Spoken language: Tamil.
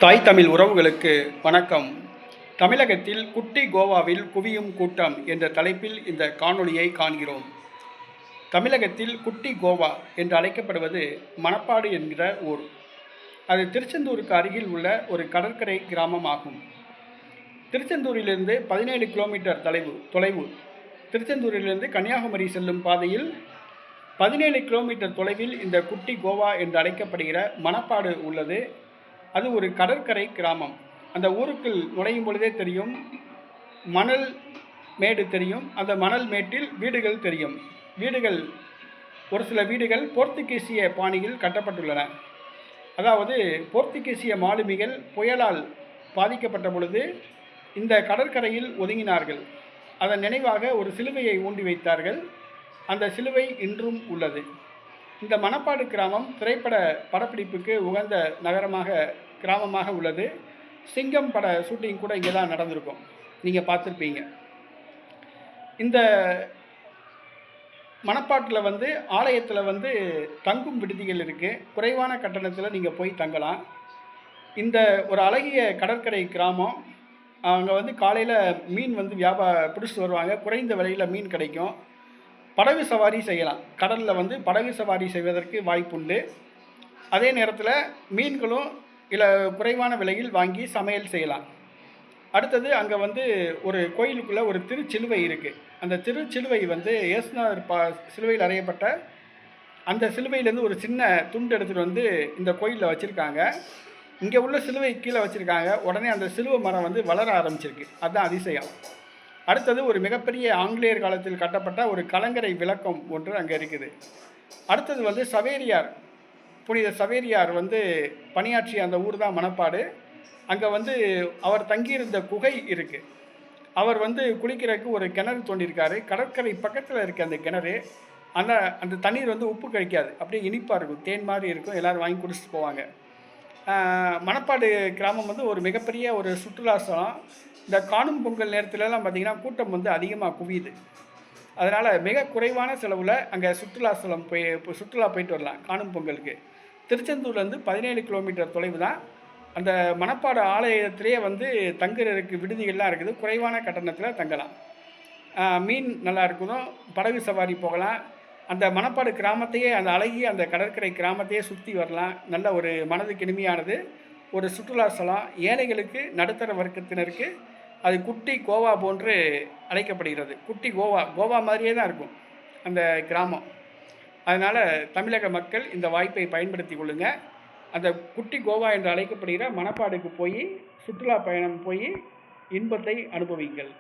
தாய் தமிழ் உறவுகளுக்கு வணக்கம். தமிழகத்தில் குட்டி கோவாவில் குவியும் கூட்டம் என்ற தலைப்பில் இந்த காணொளியை காண்கிறோம். தமிழகத்தில் குட்டி கோவா என்று அழைக்கப்படுவது மணப்பாடு என்கிற ஊர். அது திருச்செந்தூருக்கு அருகில் உள்ள ஒரு கடற்கரை கிராமம் ஆகும். திருச்செந்தூரிலிருந்து 17 கிலோமீட்டர் தொலைவு. திருச்செந்தூரிலிருந்து கன்னியாகுமரி செல்லும் பாதையில் 17 கிலோமீட்டர் தொலைவில் இந்த குட்டி கோவா என்று அழைக்கப்படுகிற மணப்பாடு உள்ளது. அது ஒரு கடற்கரை கிராமம். அந்த ஊருக்குள் நுழையும் பொழுதே தெரியும், மணல் மேடு தெரியும். அந்த மணல் மேட்டில் வீடுகள் தெரியும். ஒரு சில வீடுகள் போர்த்துகீசிய பாணியில் கட்டப்பட்டுள்ளன. அதாவது போர்த்துகீசிய மாலுமிகள் புயலால் பாதிக்கப்பட்ட பொழுது இந்த கடற்கரையில் ஒதுங்கினார்கள். அதன் நினைவாக ஒரு சிலுவையை ஊண்டி வைத்தார்கள். அந்த சிலுவை இன்றும் உள்ளது. இந்த மணப்பாடு கிராமம் திரைப்பட படப்பிடிப்புக்கு உகந்த கிராமமாக உள்ளது. சிங்கம் பட ஷூட்டிங் கூட இங்கே தான் நடந்திருக்கும், நீங்கள் பார்த்துருப்பீங்க. இந்த மணப்பாட்டில் ஆலயத்தில் தங்கும் விடுதிகள் இருக்குது. குறைவான கட்டணத்தில் நீங்கள் போய் தங்கலாம். இந்த ஒரு அழகிய கடற்கரை கிராமம். அங்கே காலையில் மீன் பிடிச்சிட்டு வருவாங்க. குறைந்த விலையில் மீன் கிடைக்கும். படகு சவாரி செய்யலாம். கடலில் படகு சவாரி செய்வதற்கு வாய்ப்புண்டு. அதே நேரத்தில் மீன்களும் குறைவான விலையில் வாங்கி சமையல் செய்யலாம். அடுத்தது அங்கே ஒரு கோயிலுக்குள்ளே ஒரு திருச்சிலுவை இருக்குது. அந்த திருச்சிலுவை இயேசுநாதர் சிலுவையில் அறையப்பட்ட அந்த சிலுவையிலேருந்து ஒரு சின்ன துண்டு எடுத்துகிட்டு இந்த கோயிலில் வச்சுருக்காங்க. இங்கே உள்ள சிலுவை கீழே வச்சுருக்காங்க. உடனே அந்த சிலுவை மரம் வளர ஆரம்பிச்சிருக்கு. அதுதான் அதிசயம். அடுத்தது ஒரு மிகப்பெரிய ஆங்கிலேயர் காலத்தில் கட்டப்பட்ட ஒரு கலங்கரை விளக்கம் ஒன்று அங்கே இருக்குது. அடுத்தது சவேரியார், புனித சவேரியார் பணியாற்றிய அந்த ஊர் தான் மணப்பாடு. அங்கே அவர் தங்கியிருந்த குகை இருக்குது. அவர் குளிக்கிறதுக்கு ஒரு கிணறு தோண்டியிருக்காரு. கடற்கரை பக்கத்தில் இருக்க அந்த கிணறு, அந்த தண்ணீர் உப்பு கழிக்காது, அப்படியே இனிப்பாக இருக்கும், தேன் மாதிரி இருக்கும். எல்லோரும் வாங்கி குடிச்சிட்டு போவாங்க. மணப்பாடு கிராமம் ஒரு மிகப்பெரிய ஒரு சுற்றுலா ஸ்தலம். இந்த காணும் பொங்கல் நேரத்துலலாம் பார்த்திங்கன்னா கூட்டம் அதிகமாக குவியுது. அதனால் மிக குறைவான செலவில் அங்கே சுற்றுலா போயிட்டு வரலாம். காணும் பொங்கலுக்கு திருச்செந்தூர்லேருந்து 17 கிலோமீட்டர் தொலைவு தான். அந்த மணப்பாடு ஆலயத்திலே தங்குறதுக்கு விடுதிகள்லாம் இருக்குது. குறைவான கட்டணத்தில் தங்கலாம். மீன் நல்லா இருக்கணும். படகு சவாரி போகலாம். அந்த மணப்பாடு கிராமத்தையே, அந்த அழகிய அந்த கடற்கரை கிராமத்தையே சுற்றி வரலாம். நல்ல ஒரு மனதுக்கு இனிமையானது ஒரு சுற்றுலா ஸ்தலம். ஏழைகளுக்கு, நடுத்தர வர்க்கத்தினருக்கு அது குட்டி கோவா போன்று அழைக்கப்படுகிறது. குட்டி கோவா மாதிரியே தான் இருக்கும் அந்த கிராமம். அதனால் தமிழக மக்கள் இந்த வாய்ப்பை பயன்படுத்தி கொள்ளுங்கள். அந்த குட்டி கோவா என்று அழைக்கப்படுகிற மணப்பாடுக்கு போய் சுற்றுலா பயணம் போய் இன்பத்தை அனுபவிங்கள்.